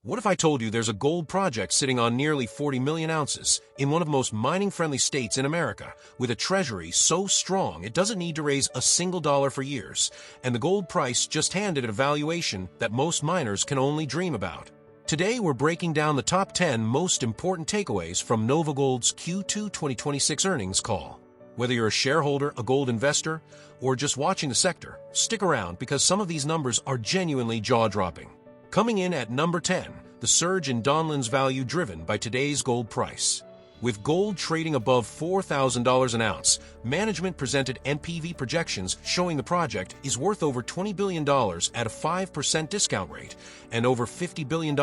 What if I told you there's a gold project sitting on nearly 40 million ounces in one of the most mining-friendly states in America, with a treasury so strong it doesn't need to raise a single dollar for years, and the gold price just handed at a valuation that most miners can only dream about? Today we're breaking down the top 10 most important takeaways from NovaGold's Q2 2026 earnings call. Whether you're a shareholder, a gold investor, or just watching the sector, stick around because some of these numbers are genuinely jaw-dropping. Coming in at number 10, the surge in Donlin's value driven by today's gold price. With gold trading above $4,000 an ounce, management presented NPV projections showing the project is worth over $20 billion at a 5% discount rate and over $50 billion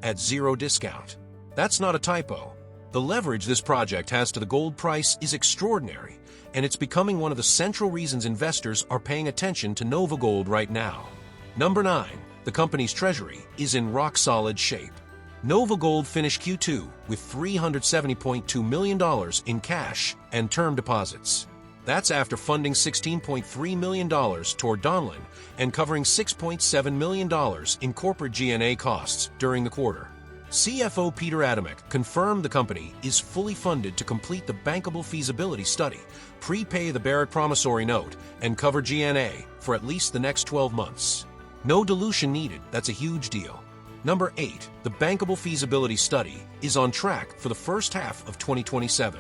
at zero discount. That's not a typo. The leverage this project has to the gold price is extraordinary, and it's becoming one of the central reasons investors are paying attention to NovaGold right now. Number 9. The company's treasury is in rock-solid shape. NovaGold finished Q2 with $370.2 million in cash and term deposits. That's after funding $16.3 million toward Donlin and covering $6.7 million in corporate G&A costs during the quarter. CFO Peter Adamek confirmed the company is fully funded to complete the Bankable Feasibility Study, prepay the Barrick promissory note, and cover G&A for at least the next 12 months. No dilution needed, that's a huge deal. Number 8. The Bankable Feasibility Study is on track for the first half of 2027.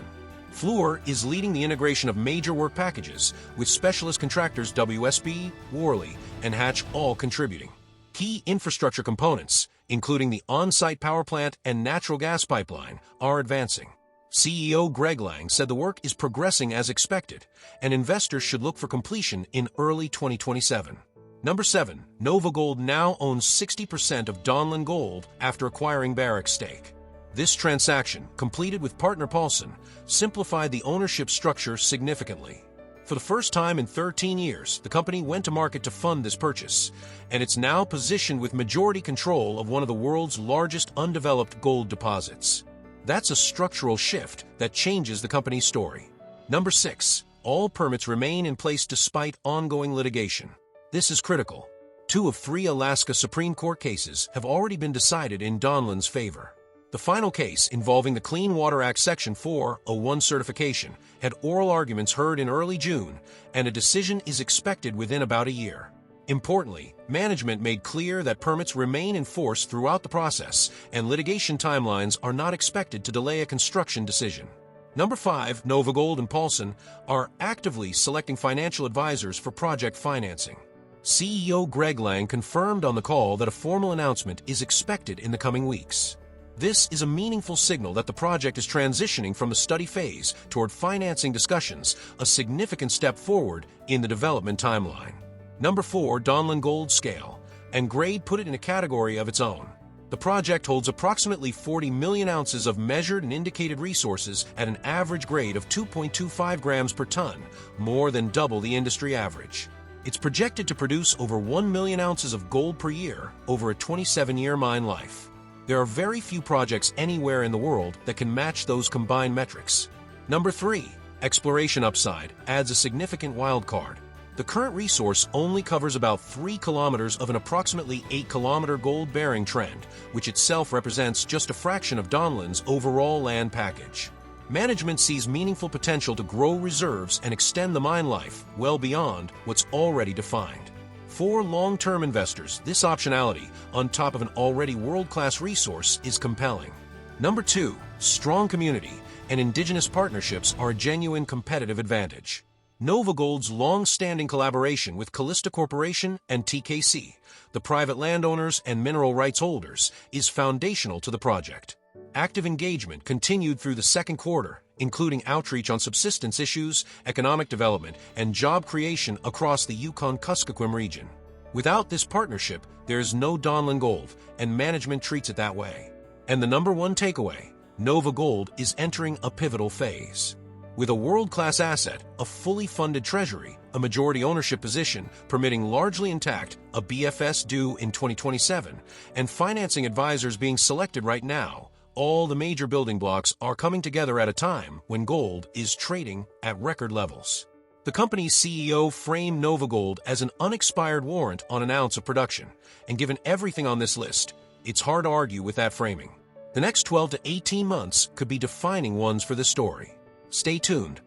Fluor is leading the integration of major work packages, with specialist contractors WSB, Worley, and Hatch all contributing. Key infrastructure components, including the on-site power plant and natural gas pipeline, are advancing. CEO Greg Lang said the work is progressing as expected, and investors should look for completion in early 2027. Number 7. NovaGold now owns 60% of Donlin Gold after acquiring Barrick's stake. This transaction, completed with partner Paulson, simplified the ownership structure significantly. For the first time in 13 years, the company went to market to fund this purchase, and it's now positioned with majority control of one of the world's largest undeveloped gold deposits. That's a structural shift that changes the company's story. Number 6. All permits remain in place despite ongoing litigation. This is critical. 2 of 3 Alaska Supreme Court cases have already been decided in Donlin's favor. The final case, involving the Clean Water Act Section 401 certification, had oral arguments heard in early June, and a decision is expected within about a year. Importantly, management made clear that permits remain in force throughout the process, and litigation timelines are not expected to delay a construction decision. Number 5. NovaGold and Paulson are actively selecting financial advisors for project financing. CEO Greg Lang confirmed on the call that a formal announcement is expected in the coming weeks. This is a meaningful signal that the project is transitioning from the study phase toward financing discussions, a significant step forward in the development timeline. Number 4. Donlin Gold scale and grade put it in a category of its own. The project holds approximately 40 million ounces of measured and indicated resources at an average grade of 2.25 grams per ton, more than double the industry average. It's projected to produce over 1 million ounces of gold per year over a 27-year mine life. There are very few projects anywhere in the world that can match those combined metrics. Number 3. Exploration upside adds a significant wildcard. The current resource only covers about 3 kilometers of an approximately 8-kilometer gold-bearing trend, which itself represents just a fraction of Donlin's overall land package. Management sees meaningful potential to grow reserves and extend the mine life well beyond what's already defined. For long-term investors, this optionality, on top of an already world-class resource, is compelling. Number 2. Strong community and indigenous partnerships are a genuine competitive advantage. NovaGold's long-standing collaboration with Calista Corporation and TKC, the private landowners and mineral rights holders, is foundational to the project. Active engagement continued through the second quarter, including outreach on subsistence issues, economic development, and job creation across the Yukon-Kuskokwim region. Without this partnership, there is no Donlin Gold, and management treats it that way. And the number 1 takeaway: NovaGold is entering a pivotal phase. With a world-class asset, a fully funded treasury, a majority ownership position permitting largely intact, a BFS due in 2027, and financing advisors being selected right now, all the major building blocks are coming together at a time when gold is trading at record levels. The company's CEO framed NovaGold as an unexpired warrant on an ounce of production, and given everything on this list, It's hard to argue with that framing. The next 12 to 18 months could be defining ones for the story. Stay tuned.